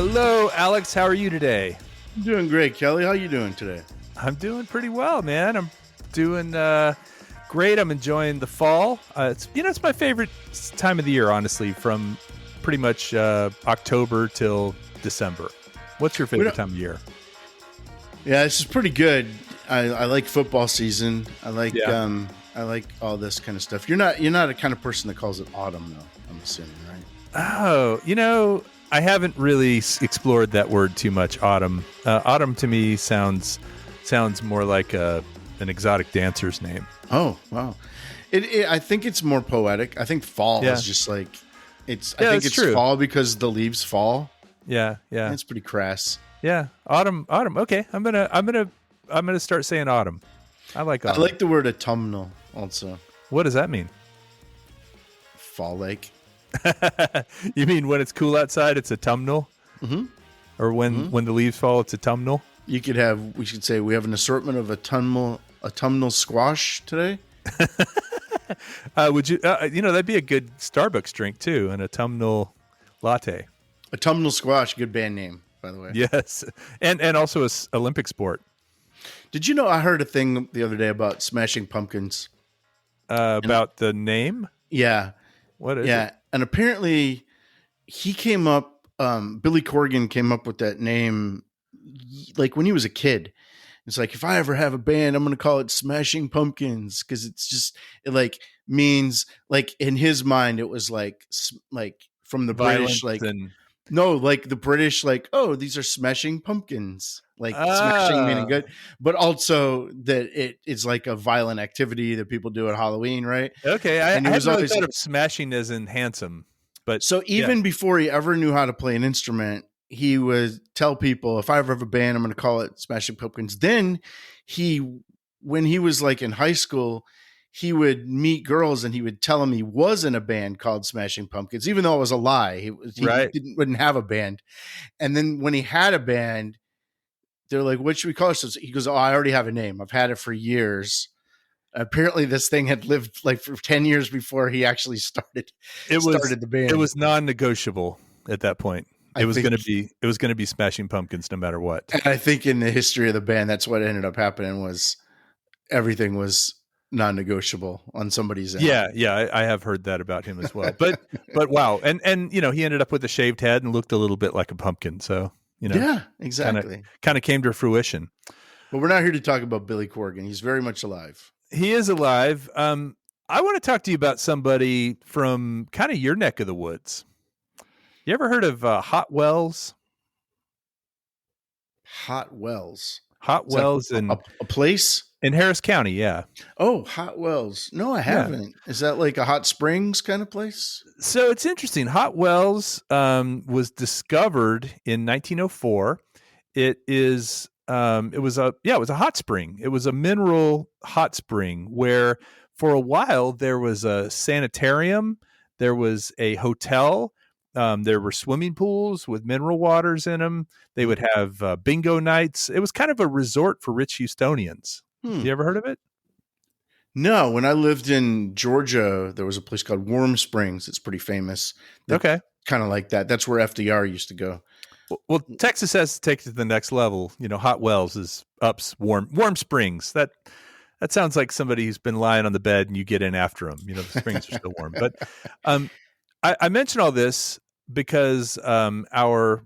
Hello, Alex. How are you today? I'm doing great, Kelly. How you doing today? I'm doing pretty well, man. I'm doing great. I'm enjoying the fall. It's my favorite time of the year, honestly, from pretty much October till December. What's your favorite time of year? Yeah, this is pretty good. I like football season. I like all this kind of stuff. You're not a kind of person that calls it autumn, though. I'm assuming, right? Oh, I haven't really explored that word too much. Autumn. Autumn to me sounds more like an exotic dancer's name. Oh, wow. I think it's more poetic. I think fall is just like it's. I think it's true. Fall because the leaves fall. Yeah. And it's pretty crass. Yeah, autumn. Okay, I'm gonna start saying autumn. I like autumn. I like the word autumnal also. What does that mean? Fall like. You mean when it's cool outside, it's autumnal? Mm-hmm. Or when the leaves fall, it's autumnal? We should say we have an assortment of autumnal squash today. Would you? That'd be a good Starbucks drink too, an autumnal latte. Autumnal squash, good band name, by the way. Yes, and also a Olympic sport. Did you know I heard a thing the other day about Smashing Pumpkins? About the name? Yeah. What is it? And apparently he came up, Billy Corgan came up with that name like when he was a kid. It's like, if I ever have a band, I'm going to call it Smashing Pumpkins, because it like means, like in his mind, it was like from the Violence British, like the British, like, oh, these are smashing pumpkins, like smashing meaning good, but also that it is like a violent activity that people do at Halloween, right? Okay, I hadn't really thought of smashing as in handsome, but so even before he ever knew how to play an instrument, he would tell people, if I ever have a band, I'm going to call it Smashing Pumpkins. Then when he was like in high school, he would meet girls and he would tell them he was in a band called Smashing Pumpkins, even though it was a lie. He wouldn't have a band. And then when he had a band, they're like, what should we call it? So he goes, oh, I already have a name. I've had it for years. Apparently this thing had lived like for 10 years before he actually started the band. It was non-negotiable at that point. It was going to be Smashing Pumpkins no matter what. And I think in the history of the band, that's what ended up happening, was everything was non-negotiable on somebody's end. Yeah, I have heard that about him as well. But wow, and he ended up with a shaved head and looked a little bit like a pumpkin. So yeah, exactly, kind of came to fruition. But we're not here to talk about Billy Corgan. He's very much alive. He is alive. I want to talk to you about somebody from kind of your neck of the woods. You ever heard of Hot Wells? Hot Wells. Hot Wells in a place in Harris County. Yeah. Oh, Hot Wells. No, I haven't. Yeah. Is that like a hot springs kind of place? So it's interesting. Hot Wells was discovered in 1904. It was a hot spring. It was a mineral hot spring where for a while there was a sanitarium, there was a hotel. There were swimming pools with mineral waters in them. They would have bingo nights. It was kind of a resort for rich Houstonians. You ever heard of it? No. When I lived in Georgia, there was a place called Warm Springs. It's pretty famous. Okay. Kind of like that. That's where FDR used to go. Well, Texas has to take it to the next level. Hot Wells is Warm Springs. That sounds like somebody who's been lying on the bed and you get in after them. The springs are still warm. But I mention all this because our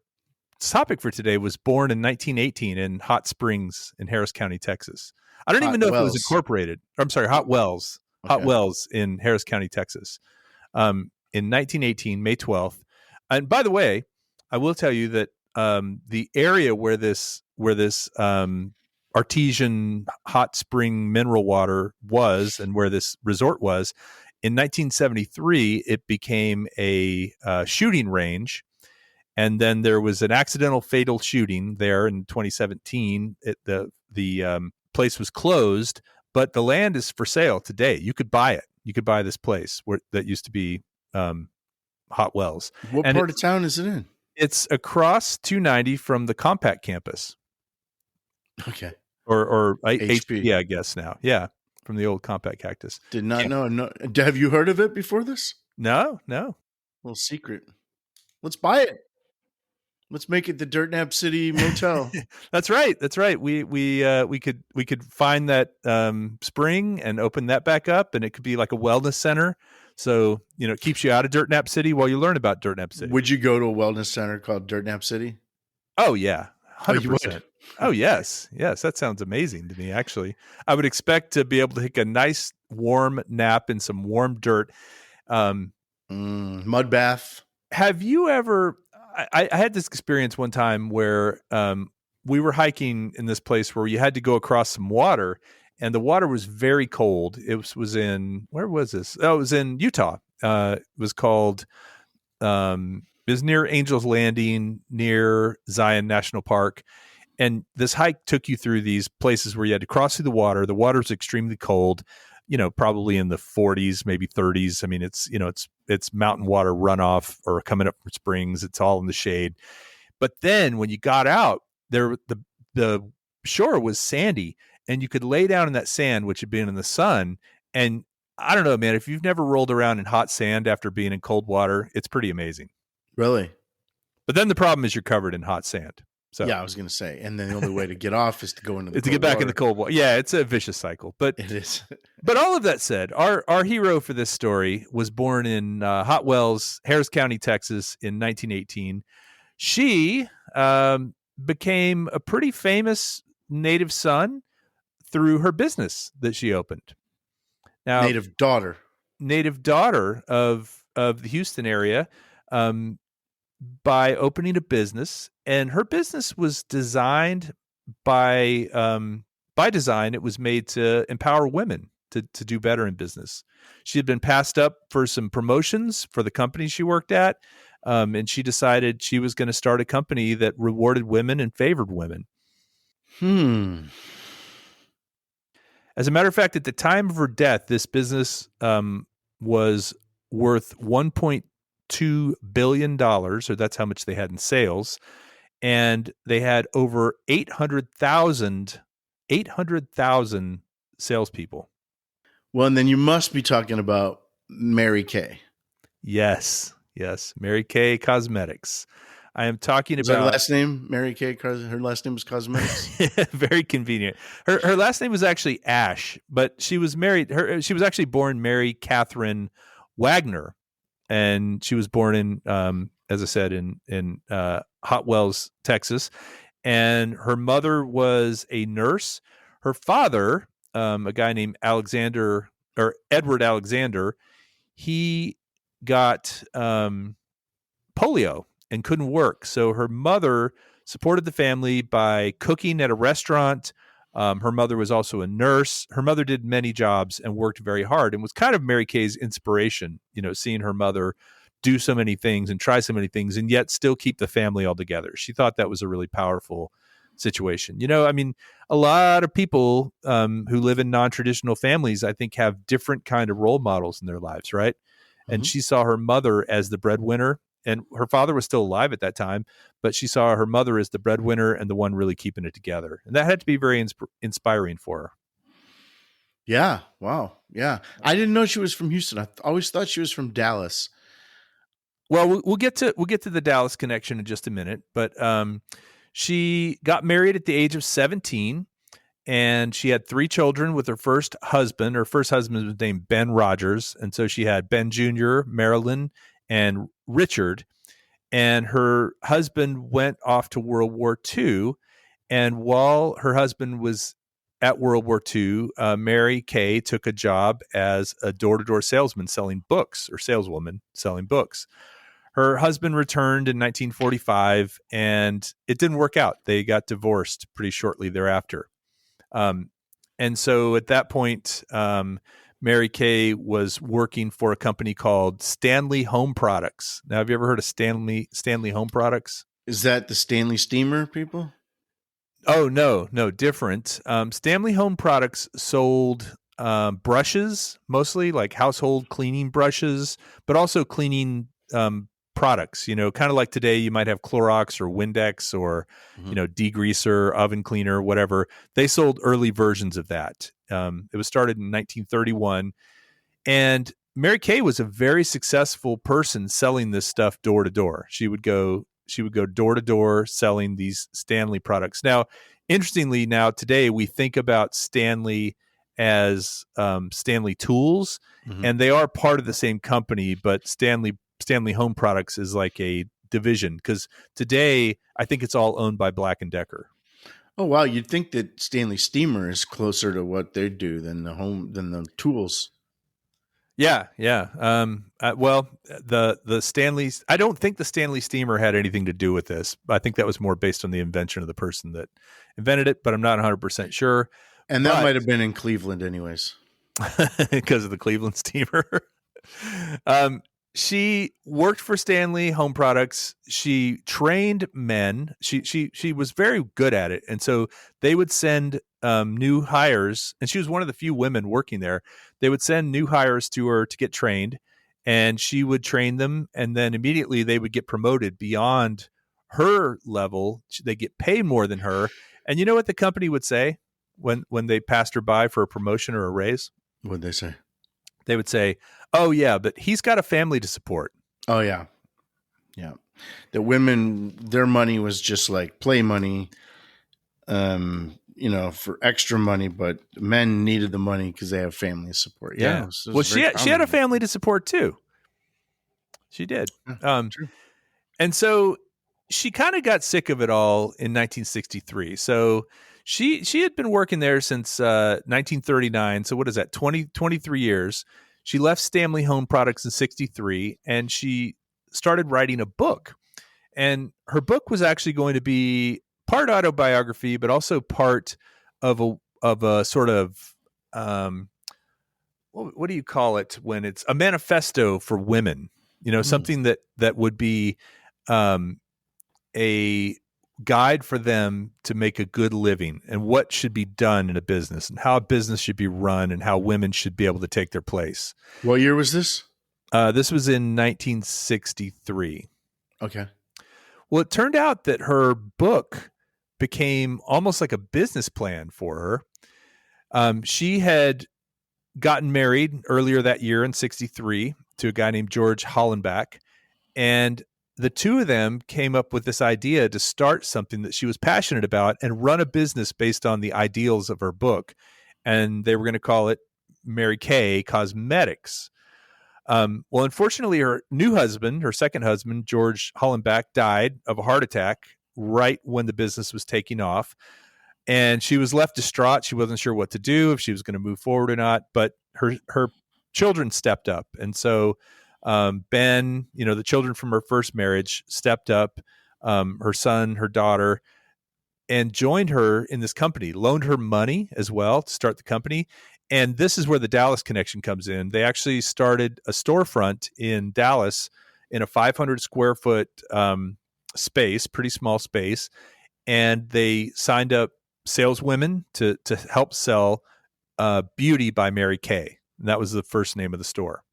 topic for today was born in 1918 in Hot Springs in Harris County, Texas. I don't even know if it was incorporated. I'm sorry, Hot Wells. Okay. Hot Wells in Harris County, Texas, in 1918, May 12th. And by the way, I will tell you that the area where this artesian hot spring mineral water was and where this resort was, in 1973, it became a shooting range. And then there was an accidental fatal shooting there in 2017. The place was closed, but the land is for sale today. You could buy it. You could buy this place that used to be Hot Wells. What part of town is it in? It's across 290 from the Compact campus. Okay. Or HP, I guess now. Yeah, from the old Compact Cactus. Did not know. No. Have you heard of it before this? No. Little secret. Let's buy it. Let's make it the Dirt Nap City Motel. That's right. That's right. We could find that spring and open that back up, and it could be like a wellness center. So it keeps you out of Dirt Nap City while you learn about Dirt Nap City. Would you go to a wellness center called Dirt Nap City? Oh yeah, Oh, you would. 100%. Oh yes, yes. That sounds amazing to me. Actually, I would expect to be able to take a nice warm nap in some warm dirt. Mud bath. Have you ever? I had this experience one time where we were hiking in this place where you had to go across some water, and the water was very cold. It was in, where was this? Oh, it was in Utah. It was called. It was near Angel's Landing, near Zion National Park, and this hike took you through these places where you had to cross through the water. The water was extremely cold. Probably in the 40s, maybe 30s. I mean, it's mountain water runoff or coming up from springs. It's all in the shade. But then when you got out there, the shore was sandy, and you could lay down in that sand, which had been in the sun. And I don't know, man, if you've never rolled around in hot sand after being in cold water, it's pretty amazing. Really? But then the problem is you're covered in hot sand. So yeah, I was going to say, and then the only way to get off is to go into the to get back in the cold water. Yeah, it's a vicious cycle. But it is. But all of that said, our hero for this story was born in Hot Wells, Harris County, Texas, in 1918. She became a pretty famous native son through her business that she opened. Now, native daughter of the Houston area. By opening a business, and her business was designed by design. It was made to empower women to do better in business. She had been passed up for some promotions for the company she worked at, and she decided she was going to start a company that rewarded women and favored women. As a matter of fact, at the time of her death, this business was worth $1.2 billion, or that's how much they had in sales. And they had over 800,000 salespeople. Well, and then you must be talking about Mary Kay. Yes. Mary Kay Cosmetics. I am talking about her last name, Mary Kay. Her last name was Cosmetics. Very convenient. Her last name was actually Ash, but she was married. She was actually born Mary Catherine Wagner, and she was born in, as I said, in Hot Wells, Texas. And her mother was a nurse. Her father, a guy named Edward Alexander, he got polio and couldn't work. So her mother supported the family by cooking at a restaurant. Her mother was also a nurse. Her mother did many jobs and worked very hard, and was kind of Mary Kay's inspiration, seeing her mother do so many things and try so many things and yet still keep the family all together. She thought that was a really powerful situation. I mean, a lot of people who live in non-traditional families, I think, have different kind of role models in their lives, right? Mm-hmm. And she saw her mother as the breadwinner, and her father was still alive at that time, but she saw her mother as the breadwinner and the one really keeping it together. And that had to be very inspiring for her. Yeah. Wow. Yeah. I didn't know she was from Houston. I always thought she was from Dallas. Well, we'll get to the Dallas connection in just a minute, but she got married at the age of 17, and she had 3 children with her first husband. Her first husband was named Ben Rogers, and so she had Ben Jr., Marilyn, and Richard. And her husband went off to World War II, and while her husband was at World War II, Mary Kay took a job as a door-to-door salesman selling books, or saleswoman selling books. Her husband returned in 1945, and it didn't work out. They got divorced pretty shortly thereafter. And so at that point, Mary Kay was working for a company called Stanley Home Products. Now, have you ever heard of Stanley Home Products? Is that the Stanley Steamer people? Oh, no, Different. Stanley Home Products sold brushes, mostly like household cleaning brushes, but also cleaning products, kind of like today you might have Clorox or Windex or, degreaser, oven cleaner, whatever. They sold early versions of that. It was started in 1931. And Mary Kay was a very successful person selling this stuff door to door. She would go She would go door to door selling these Stanley products. Now, interestingly, now today we think about Stanley as Stanley Tools, Mhm. and they are part of the same company, but Stanley Home Products is like a division, because today I think it's all owned by Black and Decker. Oh wow, you'd think that Stanley Steamer is closer to what they do than the tools. Yeah, yeah. Well, the Stanley's. I don't think the Stanley Steamer had anything to do with this. I think that was more based on the invention of the person that invented it, but I'm not 100% sure. And that But might have been in Cleveland anyways. because of the Cleveland Steamer. um, she worked for Stanley Home Products. She trained men. She was very good at it, and so they would send new hires. And she was one of the few women working there. They would send new hires to her to get trained, and she would train them, and then immediately they would get promoted beyond her level. They get paid more than her. And you know what the company would say when they passed her by for a promotion or a raise? What'd they say? They would say, "Oh yeah, but he's got a family to support." Oh yeah. Yeah. The women, their money was just like play money, for extra money, but men needed the money because they have family support. Yeah. Yeah. Well, she had a family to support too. She did. Yeah, true. And so she kind of got sick of it all in 1963. So she had been working there since 1939. So what is that? 23 years. She left Stanley Home Products in 63, and she started writing a book. And her book was actually going to be part autobiography, but also part of a sort of what do you call it when it's a manifesto for women? Something that would be a guide for them to make a good living and what should be done in a business and how a business should be run and how women should be able to take their place. What year was this? This was in 1963. Okay. Well, it turned out that her book became almost like a business plan for her. She had gotten married earlier that year in 63 to a guy named George Hollenbach. And the two of them came up with this idea to start something that she was passionate about and run a business based on the ideals of her book. And they were going to call it Mary Kay Cosmetics. Well, unfortunately, her new husband, her second husband, George Hollenbach, died of a heart attack right when the business was taking off. And she was left distraught. She wasn't sure what to do, if she was going to move forward or not. But her children stepped up. And so Ben, the children from her first marriage, stepped up, her son, her daughter, and joined her in this company, loaned her money as well to start the company. And this is where the Dallas connection comes in. They actually started a storefront in Dallas in a 500 square foot space, pretty small space. And they signed up saleswomen to help sell Beauty by Mary Kay. And that was the first name of the store.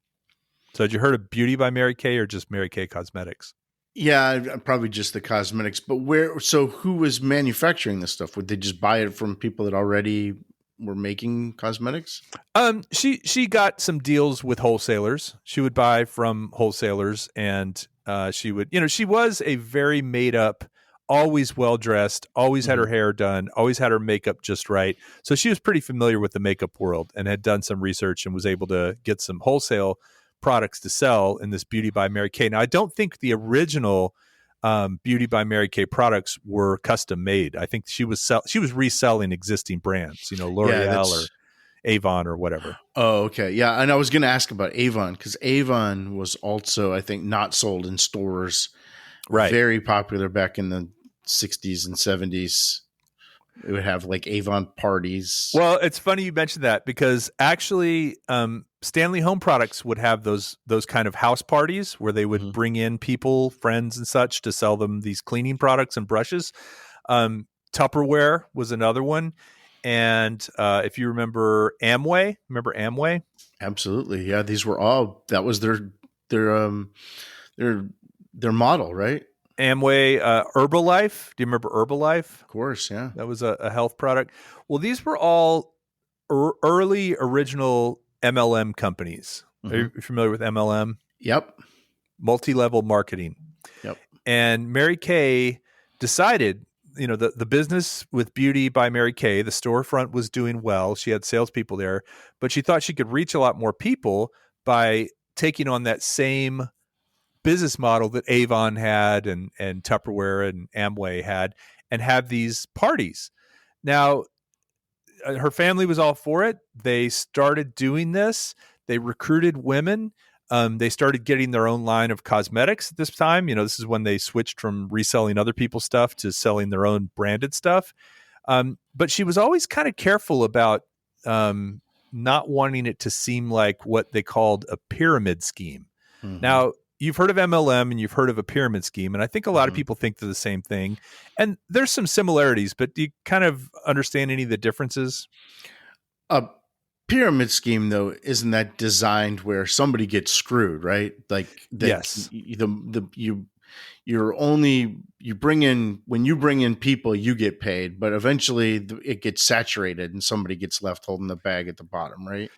So had you heard of Beauty by Mary Kay or just Mary Kay Cosmetics? Yeah, probably just the cosmetics. But who was manufacturing this stuff? Would they just buy it from people that already were making cosmetics? She got some deals with wholesalers. She would buy from wholesalers, and she would, she was a very made up, always well dressed, always had her hair done, always had her makeup just right. So she was pretty familiar with the makeup world and had done some research and was able to get some wholesale products to sell in this Beauty by Mary Kay. Now, I don't think the original Beauty by Mary Kay products were custom made. I think she was reselling existing brands, L'Oreal or Avon or whatever. Oh, okay. Yeah. And I was going to ask about Avon, because Avon was also, I think, not sold in stores. Right. Very popular back in the 60s and 70s. It would have like Avon parties. Well, it's funny you mentioned that, because actually Stanley Home Products would have those kind of house parties where they would bring in people, friends and such, to sell them these cleaning products and brushes. Tupperware was another one. And if you remember Amway? Absolutely. Yeah. That was their model, right? Amway, Herbalife. Do you remember Herbalife? Of course, yeah. That was a health product. Well, these were all early original MLM companies. Are you familiar with MLM? Yep. Multi-level marketing. Yep. And Mary Kay decided, the business with Beauty by Mary Kay, the storefront was doing well. She had salespeople there, but she thought she could reach a lot more people by taking on that same business model that Avon had and Tupperware and Amway had, and have these parties. Now, her family was all for it. They started doing this. They recruited women. They started getting their own line of cosmetics at this time. This is when they switched from reselling other people's stuff to selling their own branded stuff. But she was always kind of careful about not wanting it to seem like what they called a pyramid scheme. Mm-hmm. Now, you've heard of MLM and you've heard of a pyramid scheme, and I think a lot of people think they're the same thing. And there's some similarities, but do you kind of understand any of the differences? A pyramid scheme, though, isn't that designed where somebody gets screwed, right? Like that. Yes. You bring in, when you bring in people, you get paid, but eventually it gets saturated and somebody gets left holding the bag at the bottom, right?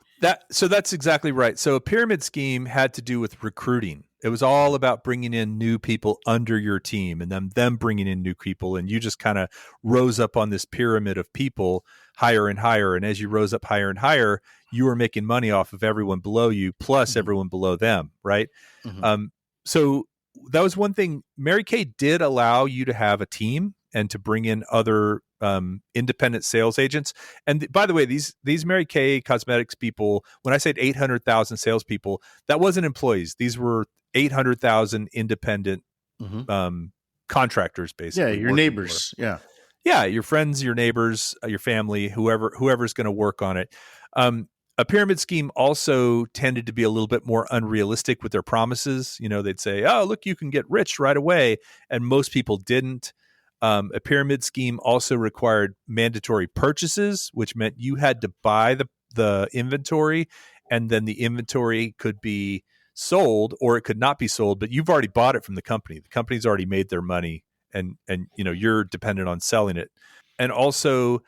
So that's exactly right. So a pyramid scheme had to do with recruiting. It was all about bringing in new people under your team and then them bringing in new people. And you just kind of rose up on this pyramid of people higher and higher. And as you rose up higher and higher, you were making money off of everyone below you, plus everyone below them. Right. So that was one thing. Mary Kay did allow you to have a team and to bring in other independent sales agents. And by the way, these Mary Kay cosmetics people, when I said 800,000 salespeople, that wasn't employees. These were 800,000 independent contractors, basically. Yeah, your neighbors. Yeah, your friends, your neighbors, your family, whoever's going to work on it. A pyramid scheme also tended to be a little bit more unrealistic with their promises. They'd say, "Oh, look, you can get rich right away," and most people didn't. A pyramid scheme also required mandatory purchases, which meant you had to buy the inventory, and then the inventory could be sold or it could not be sold, but you've already bought it from the company. The company's already made their money, and you're dependent on selling it. And also,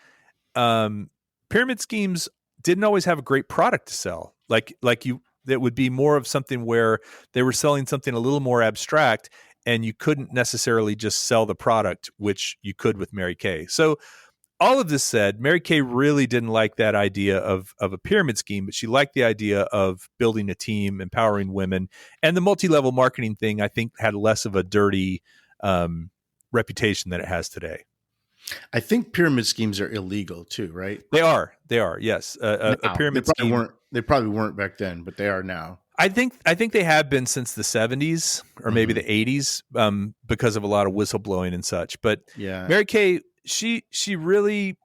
pyramid schemes didn't always have a great product to sell. That would be more of something where they were selling something a little more abstract, and you couldn't necessarily just sell the product, which you could with Mary Kay. So all of this said, Mary Kay really didn't like that idea of a pyramid scheme, but she liked the idea of building a team, empowering women. And the multi-level marketing thing, I think, had less of a dirty reputation than it has today. I think pyramid schemes are illegal too, right? They are, yes. A pyramid scheme. They probably weren't back then, but they are now. I think they have been since the 70s or maybe the 80s because of a lot of whistleblowing and such. But yeah, Mary Kay, she really,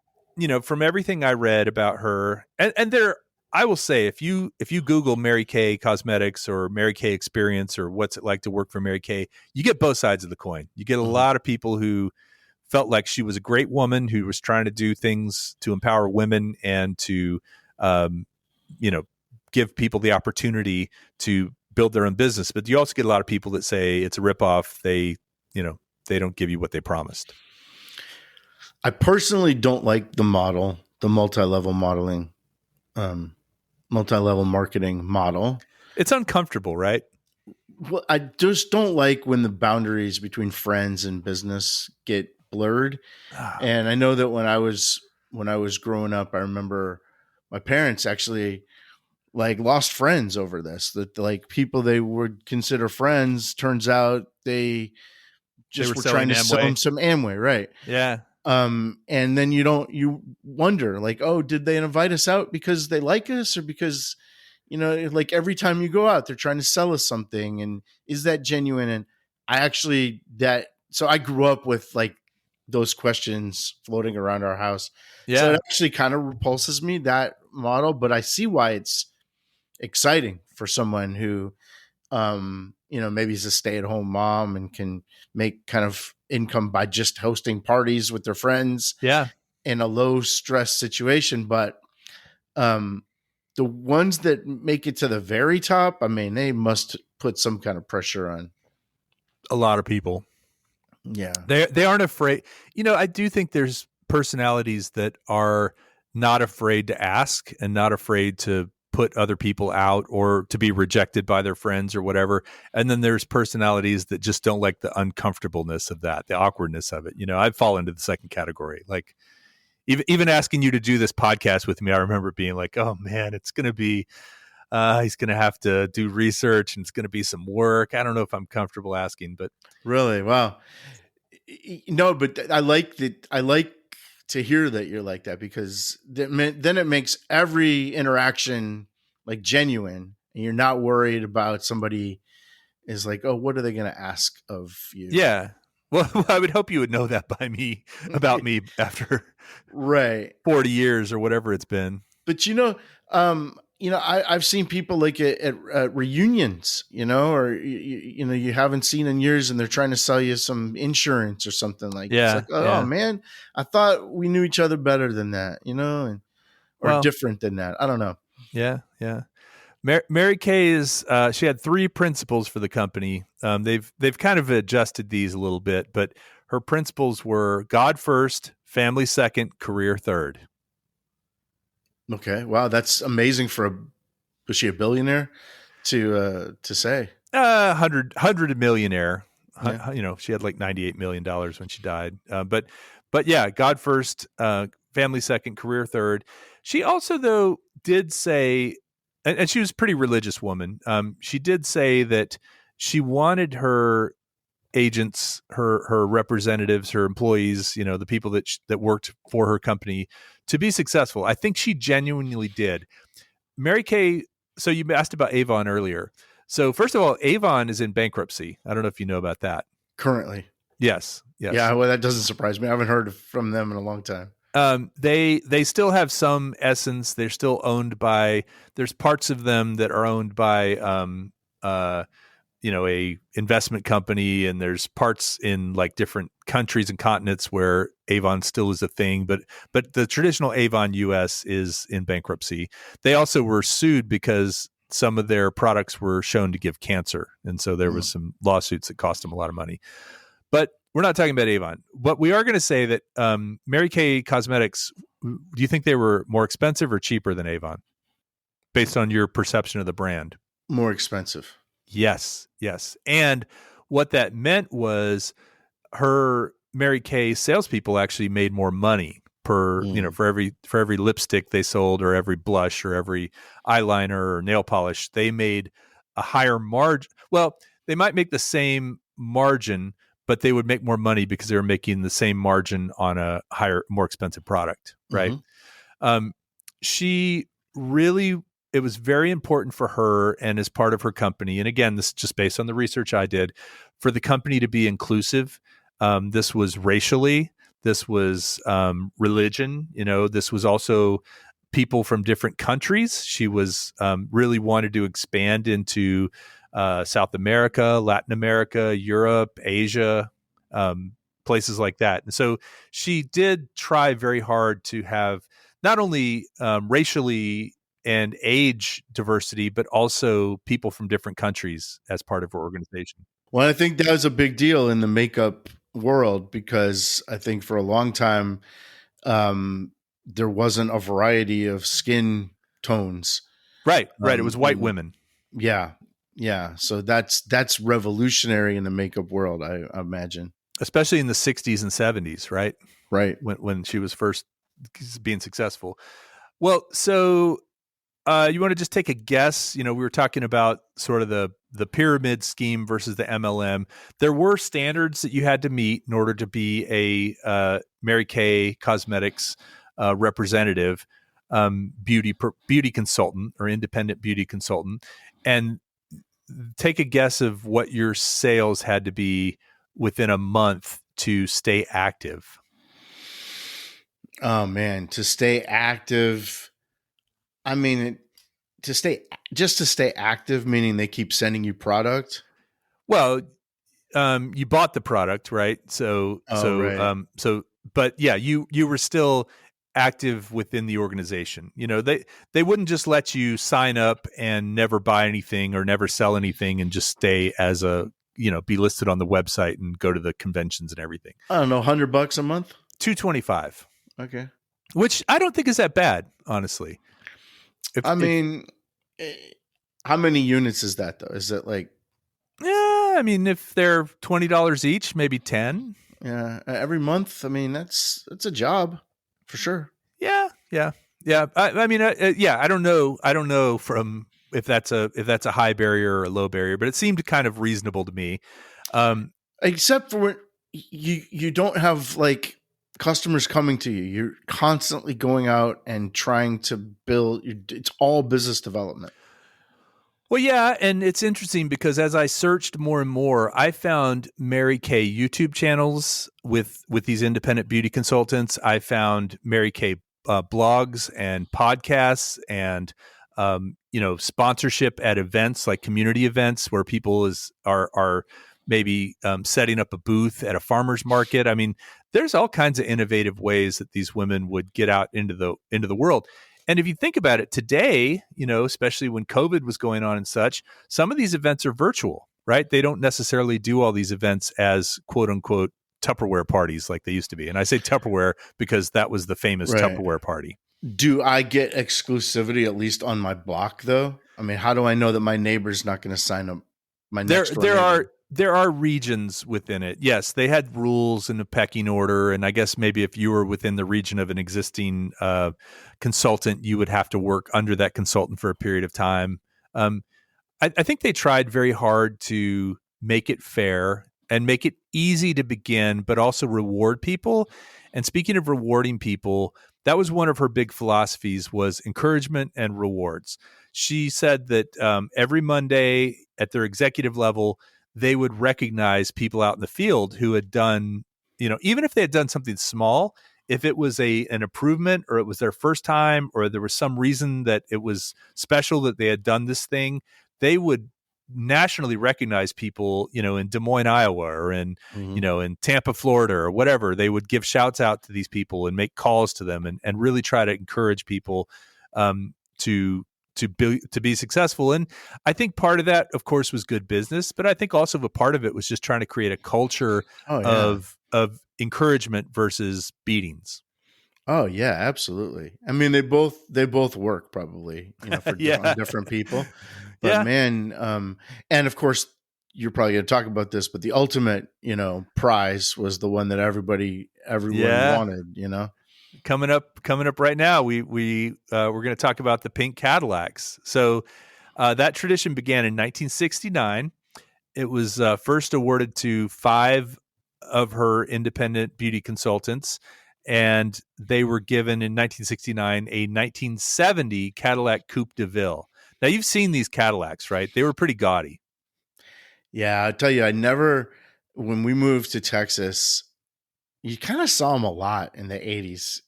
from everything I read about her, and there, I will say, if you Google Mary Kay cosmetics or Mary Kay experience or what's it like to work for Mary Kay, you get both sides of the coin. You get a lot of people who felt like she was a great woman who was trying to do things to empower women and to, give people the opportunity to build their own business. But you also get a lot of people that say it's a ripoff. They don't give you what they promised. I personally don't like the model, the multi-level marketing model. It's uncomfortable, right? Well, I just don't like when the boundaries between friends and business get blurred. And I know that when I was growing up, I remember my parents actually lost friends over this, that people they would consider friends, turns out they just were trying to sell them some Amway. Right. Yeah. And then you wonder oh, did they invite us out because they like us or because, every time you go out, they're trying to sell us something, and is that genuine? And so I grew up with those questions floating around our house. Yeah. So it actually kind of repulses me, that model, but I see why it's exciting for someone who, maybe is a stay-at-home mom and can make kind of income by just hosting parties with their friends. Yeah. In a low stress situation. But, the ones that make it to the very top, I mean, they must put some kind of pressure on a lot of people. Yeah. They aren't afraid. I do think there's personalities that are not afraid to ask and not afraid to put other people out or to be rejected by their friends or whatever. And then there's personalities that just don't like the uncomfortableness of that, the awkwardness of it. I'd fall into the second category. Like even asking you to do this podcast with me, I remember being like, oh man, it's going to be, he's going to have to do research and it's going to be some work. I don't know if I'm comfortable asking, but Really, wow. No, but I like that. I like to hear that you're like that, because then it makes every interaction like genuine, and you're not worried about somebody is like, oh, what are they going to ask of you? yeah. Well, I would hope you would know that about me after Right. 40 years or whatever it's been. But I've seen people like at reunions, or you haven't seen in years, and they're trying to sell you some insurance or something like. Yeah, it's like, oh man, I thought we knew each other better than that, or different than that. I don't know. Yeah, yeah. Mary Kay is she had 3 principles for the company. They've kind of adjusted these a little bit, but her principles were God first, family second, career third. Okay, wow, that's amazing was she a billionaire to say? 100 millionaire. Yeah. She had like $98 million when she died. But yeah, God first, family second, career third. She also though did say, and she was a pretty religious woman. She did say that she wanted her agents, her representatives, her employees, the people that worked for her company to be successful. I think she genuinely did. Mary Kay, so you asked about Avon earlier. So first of all, Avon is in bankruptcy. I don't know if you know about that. Currently. Yes. Yeah, well, that doesn't surprise me. I haven't heard from them in a long time. They still have some essence. They're still owned by, there's parts of them that are owned by a investment company, and there's parts in like different countries and continents where Avon still is a thing, but the traditional Avon US is in bankruptcy. They also were sued because some of their products were shown to give cancer, and so there was some lawsuits that cost them a lot of money. But we're not talking about Avon. But we are going to say that Mary Kay Cosmetics, do you think they were more expensive or cheaper than Avon based on your perception of the brand? More expensive. Yes. And what that meant was her Mary Kay salespeople actually made more money per, for every lipstick they sold, or every blush, or every eyeliner or nail polish. They made a higher margin. Well, they might make the same margin, but they would make more money because they were making the same margin on a higher, more expensive product. Right. She really, it was very important for her and as part of her company. And again, this is just based on the research I did, for the company to be inclusive. This was racially, this was religion, this was also people from different countries. She was really wanted to expand into South America, Latin America, Europe, Asia, places like that. And so she did try very hard to have not only racially and age diversity, but also people from different countries as part of her organization. Well, I think that was a big deal in the makeup world, because I think for a long time, there wasn't a variety of skin tones. Right. It was white women. Yeah. So that's revolutionary in the makeup world, I imagine. Especially in the 60s and 70s, right? Right. When she was first being successful. Well, so you want to just take a guess? We were talking about sort of the pyramid scheme versus the MLM. There were standards that you had to meet in order to be a Mary Kay Cosmetics representative, beauty consultant or independent beauty consultant. And take a guess of what your sales had to be within a month to stay active. Oh man, to stay active. I mean, to stay active, meaning they keep sending you product. Well, you bought the product, right? But yeah, you were still active within the organization. They wouldn't just let you sign up and never buy anything or never sell anything and just stay as be listed on the website and go to the conventions and everything. I don't know, $100 a month? $225. Okay. Which I don't think is that bad, honestly. How many units is that though? Is it like, Yeah, I mean, if they're $20 each, maybe 10. yeah, every month? I mean, that's a job for sure. Yeah, yeah, yeah. I mean, yeah. I don't know. I don't know from if that's a high barrier or a low barrier, but it seemed kind of reasonable to me. Um, Except for when you don't have like customers coming to you. You're constantly going out and trying to build. It's all business development. well, yeah, and it's interesting because as I searched more and more, I found Mary Kay YouTube channels with these independent beauty consultants. I found Mary Kay blogs and podcasts, and sponsorship at events like community events where people are maybe setting up a booth at a farmer's market. I mean, there's all kinds of innovative ways that these women would get out into the world. And if you think about it today, especially when COVID was going on and such, some of these events are virtual, right? They don't necessarily do all these events as quote unquote Tupperware parties like they used to be. And I say Tupperware because that was the famous Right. Tupperware party. Do I get exclusivity at least on my block though? I mean, how do I know that my neighbor's not going to sign up my There next door there neighbor? are regions within it. Yes, they had rules in the pecking order, and I guess maybe if you were within the region of an existing consultant, you would have to work under that consultant for a period of time. Um, I think they tried very hard to make it fair and make it easy to begin, but also reward people. And speaking of rewarding people, that was one of her big philosophies was encouragement and rewards. She said that every Monday at their executive level, they would recognize people out in the field who had done, even if they had done something small, if it was an improvement or it was their first time or there was some reason that it was special that they had done this thing, they would nationally recognize people, in Des Moines, Iowa, or Mhm. in Tampa, Florida, or whatever. They would give shouts out to these people and make calls to them and really try to encourage people to be successful. And I think part of that, of course, was good business, but I think also a part of it was just trying to create a culture Oh yeah. of encouragement versus beatings. Oh yeah, absolutely. I mean, they both work probably, for on Yeah. different people. But Yeah. man, and of course, you're probably going to talk about this, but the ultimate, prize was the one that everyone Yeah. wanted. Coming up right now, we're going to talk about the pink Cadillacs. So that tradition began in 1969. It was first awarded to 5 of her independent beauty consultants, and they were given in 1969 a 1970 Cadillac Coupe de Ville. Now you've seen these Cadillacs, right? They were pretty gaudy. Yeah, I tell you, when we moved to Texas, you kind of saw them a lot in the 80s.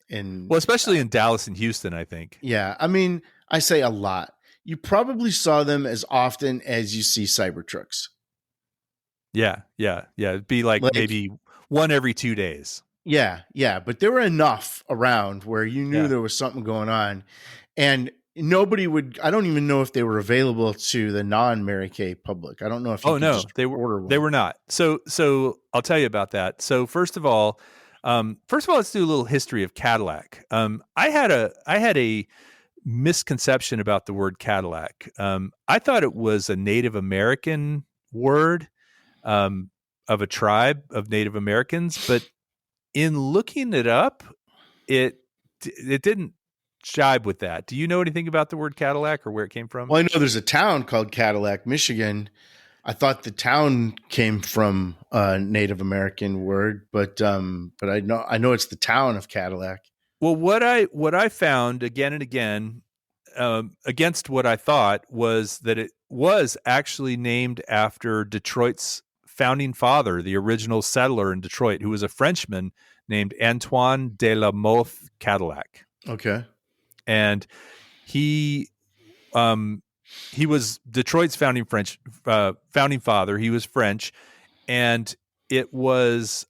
Well, especially in Dallas and Houston, I think. Yeah, I mean, I say a lot. You probably saw them as often as you see Cybertrucks. Yeah, yeah, yeah. It'd be like Like, maybe one every 2 days. yeah, but there were enough around where you knew Yeah. there was something going on. And nobody would, I don't even know if they were available to the non Mary Kay public. I don't know if you Oh could no, just they were order they one. were not. So I'll tell you about that. So first of all, let's do a little history of Cadillac. I had a misconception about the word Cadillac. I thought it was a Native American word um, of a tribe of Native Americans, but in looking it up, it it didn't jibe with that. Do you know anything about the word Cadillac or where it came from? Well, I know there's a town called Cadillac, Michigan. I thought the town came from a Native American word, but I know it's the town of Cadillac. Well, what I found again and again, against what I thought, was that it was actually named after Detroit's founding father, the original settler in Detroit, who was a Frenchman named Antoine de la Mothe Cadillac, Okay. and he um, he was Detroit's founding father. He was French, and it was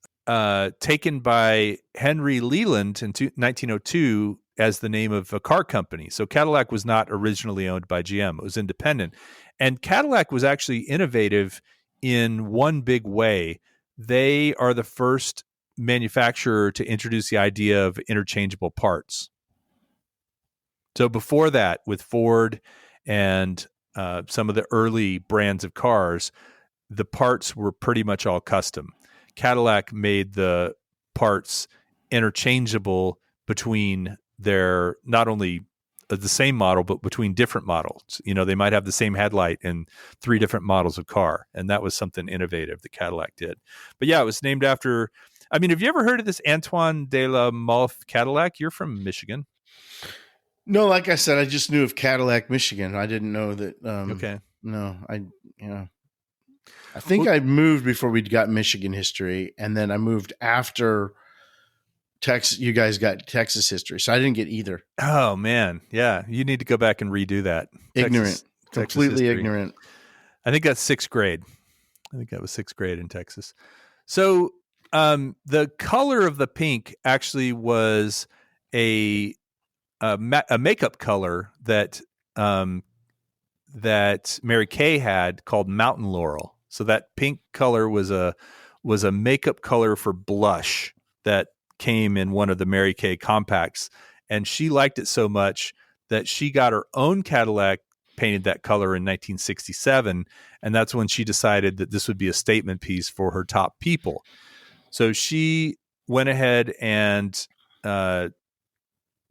taken by Henry Leland in 1902 as the name of a car company. So Cadillac was not originally owned by GM; it was independent. And Cadillac was actually innovative in one big way. They are the first manufacturer to introduce the idea of interchangeable parts. So before that, with Ford and some of the early brands of cars, the parts were pretty much all custom. Cadillac made the parts interchangeable between their, not only the same model, but between different models. They might have the same headlight in 3 different models of car. And that was something innovative that Cadillac did. But yeah, it was named after, I mean, have you ever heard of this Antoine de la Mothe Cadillac? You're from Michigan. No, like I said, I just knew of Cadillac, Michigan. I didn't know that. Okay. No, I think I moved before we got Michigan history, and then I moved after Texas. You guys got Texas history, so I didn't get either. Oh man, yeah, you need to go back and redo that. Ignorant, completely history. ignorant. I think that's 6th grade. I think that was 6th grade in Texas. So the color of the pink actually was a makeup color that that Mary Kay had called Mountain Laurel. So that pink color was a makeup color for blush that came in one of the Mary Kay compacts, and she liked it so much that she got her own Cadillac painted that color in 1967, and that's when she decided that this would be a statement piece for her top people. So she went ahead and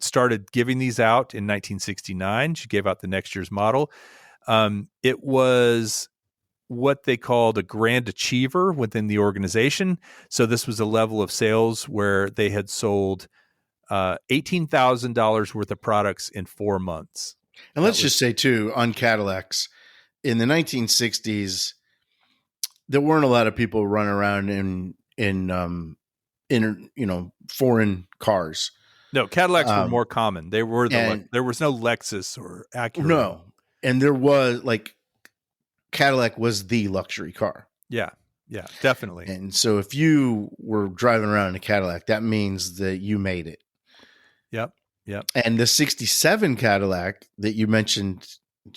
started giving these out in 1969. She gave out the next year's model. It was what they called a grand achiever within the organization. So this was a level of sales where they had sold $18,000 worth of products in 4 months. And let's just say too, on Cadillacs in the 1960s, there weren't a lot of people running around in foreign cars. No, Cadillacs were more common. They were there was no Lexus or Acura. No, and there was Cadillac was the luxury car. Yeah, definitely. And so if you were driving around in a Cadillac, that means that you made it. Yep. And the 67 Cadillac that you mentioned,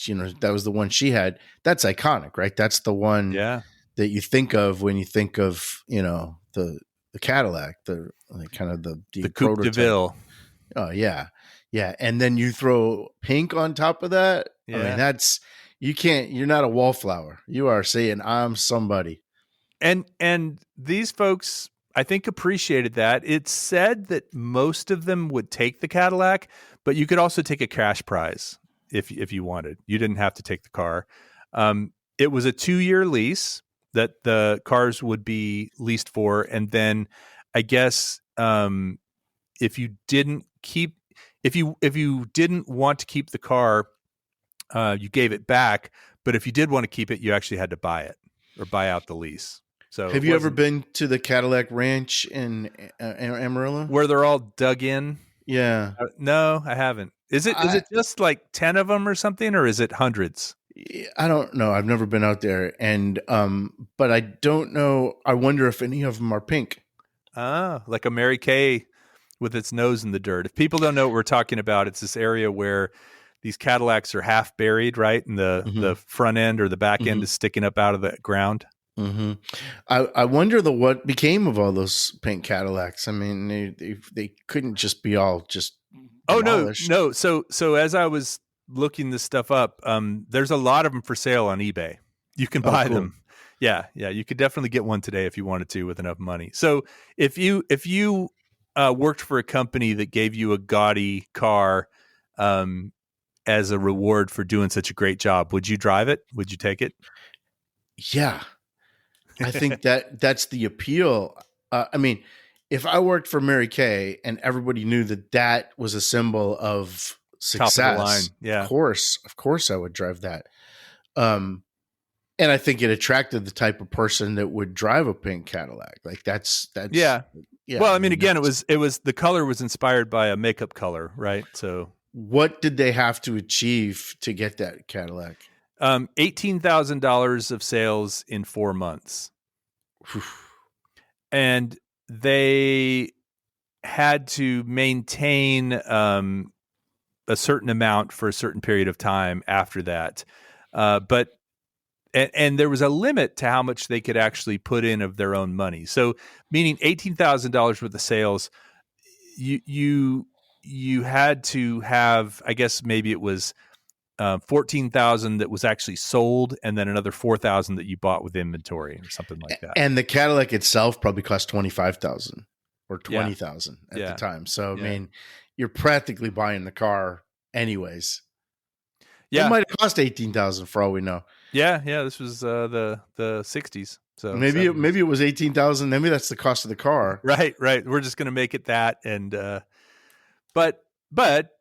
that was the one she had. That's iconic, right? That's the one that you think of when you think of, the Cadillac, the Coupe de Ville. Oh yeah. Yeah. And then you throw pink on top of that. Yeah. I mean, you're not a wallflower. You are saying I'm somebody. And these folks, I think, appreciated that. It's said that most of them would take the Cadillac, but you could also take a cash prize if you wanted. You didn't have to take the car. It was a 2-year lease that the cars would be leased for, and then I guess if you didn't want to keep the car, you gave it back. But if you did want to keep it, you actually had to buy it or buy out the lease. So have you ever been to the Cadillac Ranch in Amarillo, where they're all dug in? Yeah. No, I haven't. Is it just like 10 of them or something, or is it hundreds? I don't know. I've never been out there, and but I don't know. I wonder if any of them are pink. Like a Mary Kay with its nose in the dirt. If people don't know what we're talking about, it's this area where these Cadillacs are half buried, right? And the front end or the back end is sticking up out of the ground. Mm-hmm. I wonder what became of all those pink Cadillacs. I mean, they couldn't just be all just demolished. No. So as I was looking this stuff up, there's a lot of them for sale on eBay. You can buy them. Yeah. You could definitely get one today if you wanted to with enough money. So if you worked for a company that gave you a gaudy car as a reward for doing such a great job, would you drive it? Would you take it? Yeah. I think that's the appeal. I mean, if I worked for Mary Kay and everybody knew that was a symbol of success, top of the line. Yeah. Of course I would drive that. And I think it attracted the type of person that would drive a pink Cadillac. Like that's yeah. Well, I mean, again, it was the color was inspired by a makeup color, right? So what did they have to achieve to get that Cadillac? $18,000 of sales in 4 months. And they had to maintain a certain amount for a certain period of time after that. But there was a limit to how much they could actually put in of their own money. So meaning $18,000 worth of sales, you had to have, I guess maybe it was 14,000 that was actually sold, and then another 4,000 that you bought with inventory or something like that. And the Cadillac itself probably cost 25,000 or Yeah. 20,000 at Yeah. the time. So, I Yeah. mean, you're practically buying the car anyways. It Yeah. might have cost 18,000 for all we know. Yeah. Yeah. This was the 60s. So Maybe 70s. it was 18,000. Maybe that's the cost of the car. Right. We're just going to make it that. And, but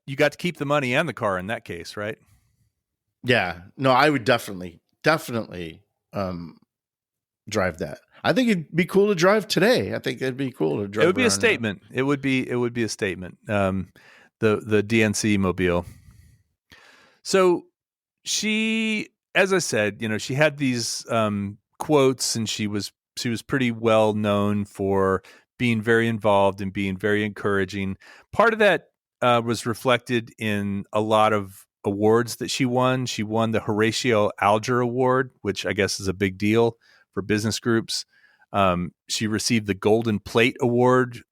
you got to keep the money and the car in that case, right? Yeah. No, I would definitely drive that. I think it'd be cool to drive today. I think it'd be cool to drive. It would be a statement. It would be a statement. The DNC mobile. So she, as I said, she had these quotes, and she was pretty well known for being very involved and being very encouraging. Part of that was reflected in a lot of awards that she won. She won the Horatio Alger Award, which I guess is a big deal for business groups. She received the Golden Plate Award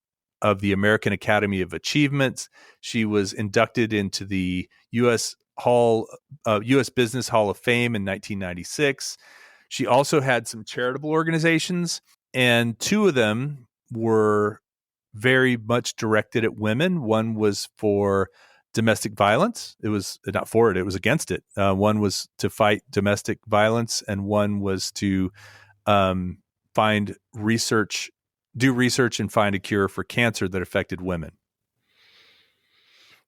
of the American Academy of Achievements. She was inducted into the U.S. Business Hall of Fame in 1996. She also had some charitable organizations, and two of them were very much directed at women. One was for domestic violence. It was not for it. It was against it. One was to fight domestic violence, and one was to do research and find a cure for cancer that affected women.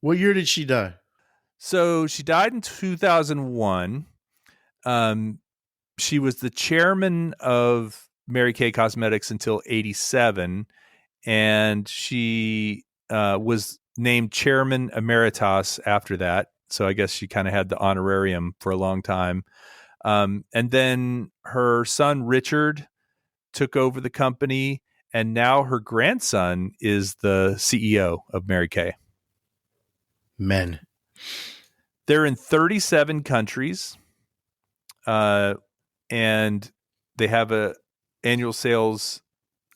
What year did she die? So she died in 2001. She was the chairman of Mary Kay Cosmetics until 1987, and she was named chairman emeritus after that. So I guess she kind of had the honorarium for a long time. And then her son, Richard, took over the company, and now her grandson is the CEO of Mary Kay. Men. They're in 37 countries, and they have a annual sales.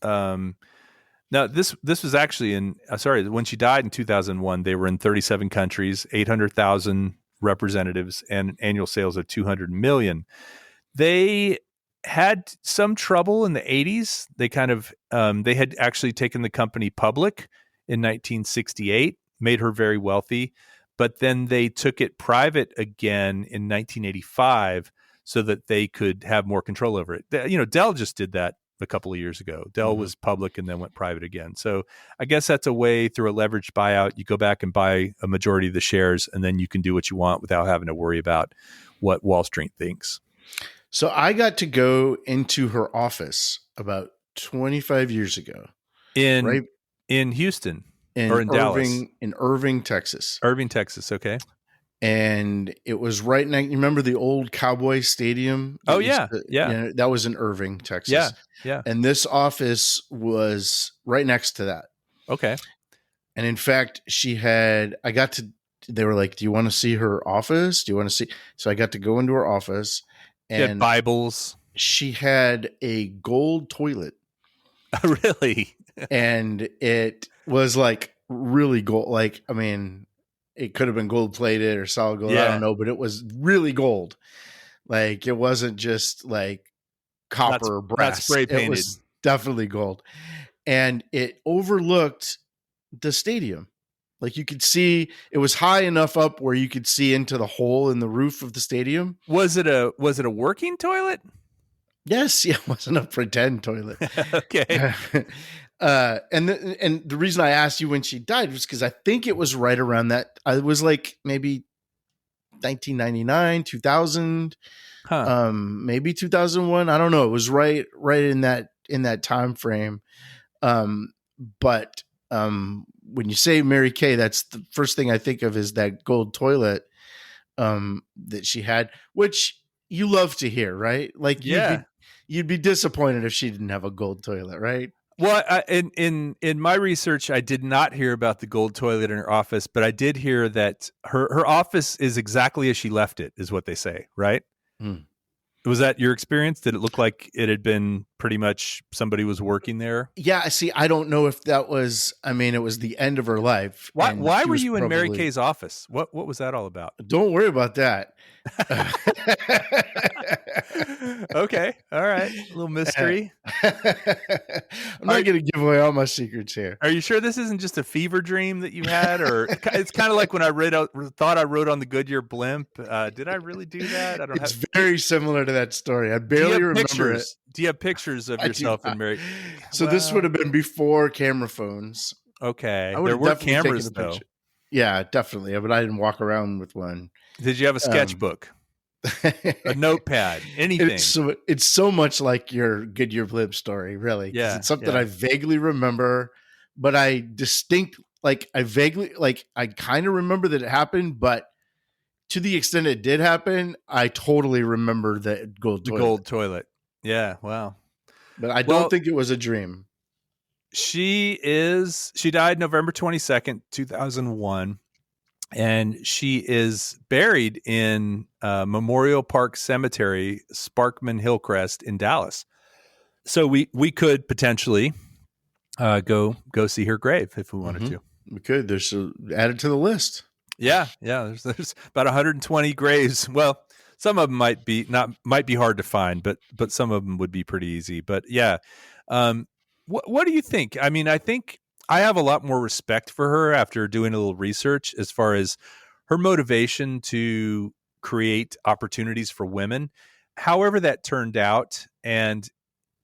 Now, this was actually when she died in 2001, they were in 37 countries, 800,000 representatives, and annual sales of 200 million. They had some trouble in the 80s. They they had actually taken the company public in 1968, made her very wealthy, but then they took it private again in 1985 so that they could have more control over it. Dell just did that a couple of years ago. Dell was public and then went private again. So I guess that's a way, through a leveraged buyout, you go back and buy a majority of the shares, and then you can do what you want without having to worry about what Wall Street thinks. So I got to go into her office about 25 years ago. In Houston or in Dallas? In Irving, Texas. Irving, Texas. Okay. And it was right next. You remember the old Cowboy Stadium? Oh, yeah. Yeah. That was in Irving, Texas. Yeah. And this office was right next to that. Okay. And in fact, they were like, do you want to see her office? Do you want to see? So I got to go into her office. And she had Bibles. She had a gold toilet. Really? And it was like really gold. Like, I mean, it could have been gold plated or solid gold. Yeah. I don't know, but it was really gold. Like, it wasn't just like copper or brass. Not spray painted. It was definitely gold. And it overlooked the stadium. Like, you could see, it was high enough up where you could see into the hole in the roof of the stadium. Was it a working toilet? Yes. Yeah. It wasn't a pretend toilet. Okay. And the reason I asked you when she died was because I think it was right around that. I was like maybe 1999, 2000, maybe 2001. I don't know. It was right in that time frame. But when you say Mary Kay, that's the first thing I think of is that gold toilet that she had, which you love to hear, right? Like, you'd be disappointed if she didn't have a gold toilet, right? Well, in my research, I did not hear about the gold toilet in her office, but I did hear that her office is exactly as she left it, is what they say, right? Was that your experience? Did it look like it had been pretty much somebody was working there? Yeah, see, I don't know if that was. I mean, it was the end of her life, Why and why she were was you in Mary probably. Kay's office? What was that all about? Don't worry about that. Okay. All right. A little mystery. I'm Are not going to give away all my secrets here. are you sure this isn't just a fever dream that you had, or it's kind of like when I thought I rode on the Goodyear blimp? Did I really do that? I don't have. It's very similar to that story. I Do you barely have remember it. pictures? Do you have pictures of I do yourself in not. Mary? So this would Well, have been before camera phones. I okay. would There have were definitely taken cameras a though. picture. Yeah, definitely. But I didn't walk around with one. Did you have a Um, sketchbook, a notepad, anything? it's so much like your Goodyear Blib story, really, because Yeah, it's something yeah. I vaguely remember, but I kind of remember that it happened, but to the extent it did happen, I totally remember the gold The toilet. gold toilet. Yeah. Wow. But I don't Well, think it was a dream. she died November 22nd, 2001, and she is buried in Memorial Park Cemetery, Sparkman Hillcrest in Dallas. So we could potentially go see her grave if we wanted Mm-hmm. to. We could. Add it to the list. Yeah, yeah. There's about 120 graves. Well, some of them might be hard to find, but some of them would be pretty easy. But yeah, what do you think? I mean, I think I have a lot more respect for her after doing a little research as far as her motivation to create opportunities for women. However, that turned out, and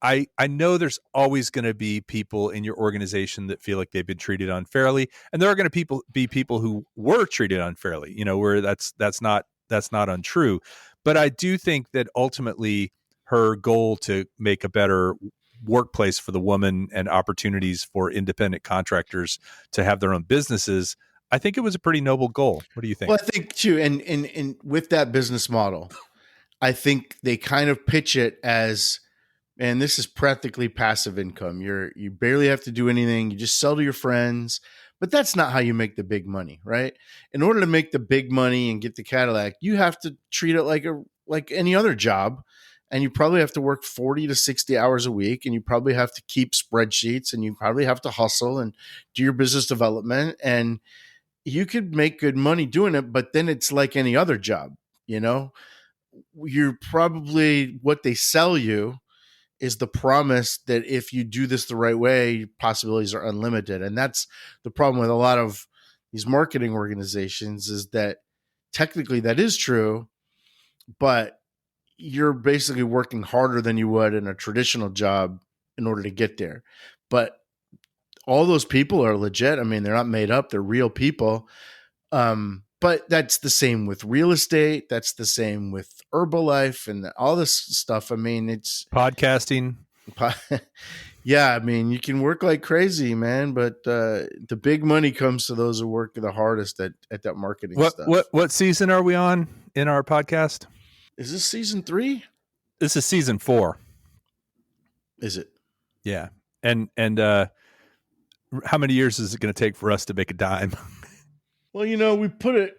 I know there's always going to be people in your organization that feel like they've been treated unfairly, and there are going to be people who were treated unfairly. You know, where that's not untrue, but I do think that ultimately her goal to make a better workplace for the woman and opportunities for independent contractors to have their own businesses. I think it was a pretty noble goal. What do you Well, think? I think too, and with that business model, I think they kind of pitch it as, and this is practically passive income. You barely have to do anything. You just sell to your friends. But that's not how you make the big money, right? In order to make the big money and get the Cadillac, you have to treat it like any other job. And you probably have to work 40 to 60 hours a week, and you probably have to keep spreadsheets, and you probably have to hustle and do your business development. And you could make good money doing it, but then it's like any other job, you know? You're probably what they sell you is the promise that if you do this the right way, possibilities are unlimited. And that's the problem with a lot of these marketing organizations, is that technically that is true, but you're basically working harder than you would in a traditional job in order to get there. But all those people are legit. I mean, they're not made up, they're real people. But that's the same with real estate. That's the same with Herbalife and all this stuff. I mean, it's Podcasting. yeah. I mean, you can work like crazy, man, but the big money comes to those who work the hardest at that marketing What stuff. what what season are we on in our podcast? Is this season 3? This is season 4. Is it? Yeah. And how many years is it going to take for us to make a dime? Well, we put it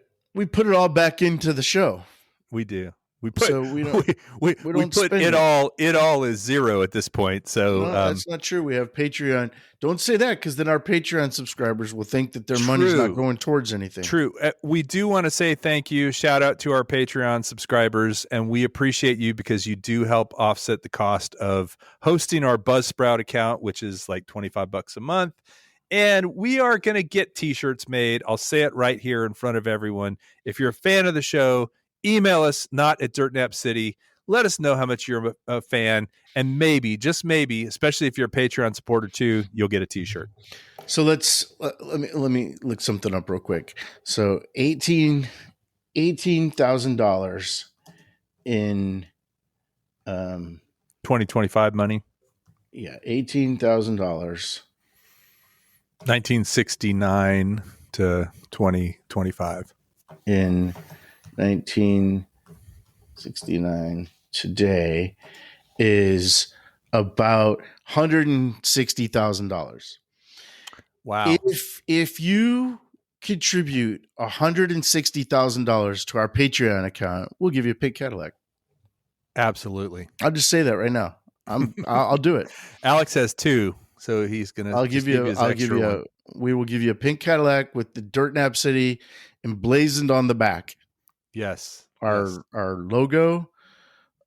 all back into the show, We do. We put so we don't we we don't put spend it it. all is zero at this point. So No, that's not true. We have Patreon. Don't say that, because then our Patreon subscribers will think that their money's not true. going towards anything. True. We do want to say thank you. Shout out to our Patreon subscribers, and we appreciate you because you do help offset the cost of hosting our Buzzsprout account, which is like $25 a month. And we are going to get t-shirts made. I'll say it right here in front of everyone. If you're a fan of the show, email us, not at Dirtnap City. Let us know how much you're a fan, and maybe, just maybe, especially if you're a Patreon supporter too, you'll get a t-shirt. So let me look something up real quick. So $18,000 in 2025 money. $18,000 1969 to 2025. in 1969 today is about $160,000. Wow. If you contribute $160,000 to our Patreon account, we'll give you a pink Cadillac. Absolutely. I'll just say that right now. I'll do it. Alex has 2, so he's gonna I'll just give you. his I'll give extra you. one. We will give you a pink Cadillac with the Dirt Nap City emblazoned on the back. Yes. Our logo.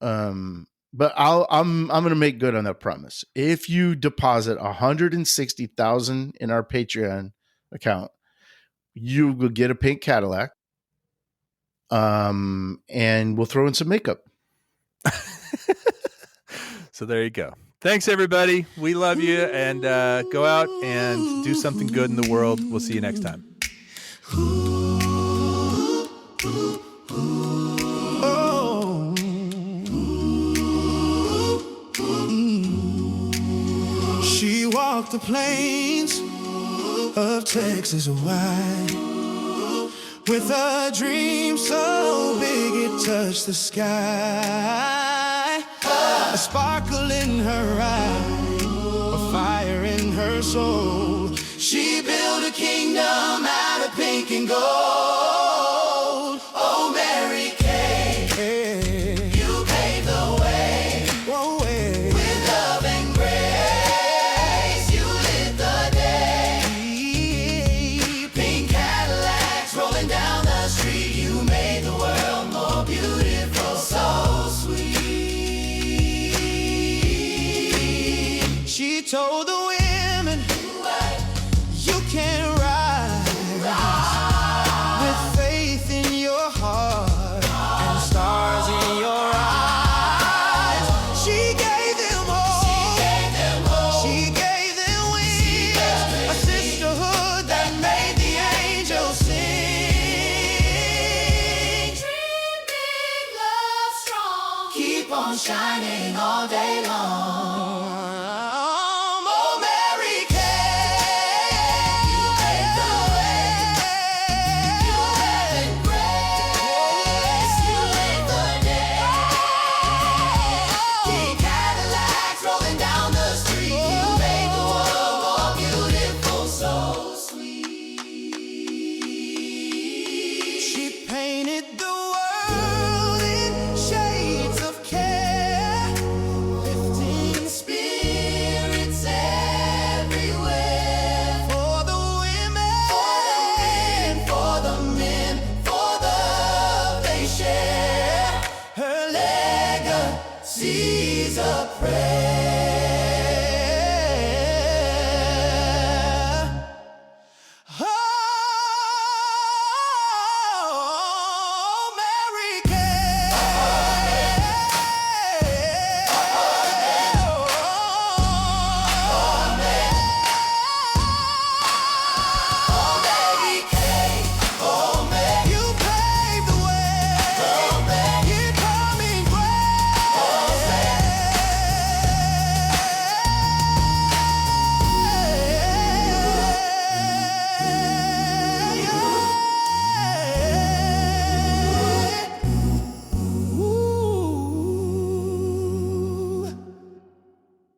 But I'm gonna make good on that promise. If you deposit 160,000 in our Patreon account, you will get a pink Cadillac. And we'll throw in some makeup. So there you go. Thanks, everybody. We love you, and go out and do something good in the world. We'll see you next time. She walked the plains of Texas wide with a dream so big it touched the sky. A sparkle in her eye, a fire in her soul. She built a kingdom out of pink and gold. Oh, Mary Kay, you paved the way. With love and grace, you lit the day. Pink Cadillacs rolling down the street. You made the world more beautiful, so sweet. She told the women, you can rise with faith in your heart and stars in your eyes. She gave them hope. She gave them wings. A sisterhood that made the angels sing. Dream big, love strong. Keep on shining all day long. Oh, Mary Kay, you paved the way. Your love and grace, you lit the day. Pink Cadillacs rolling down the street. You made the world more beautiful, so sweet. She painted the world in shades of care, lifting spirits everywhere. For the women, for the men, for the love they share. Her legacy's a prayer.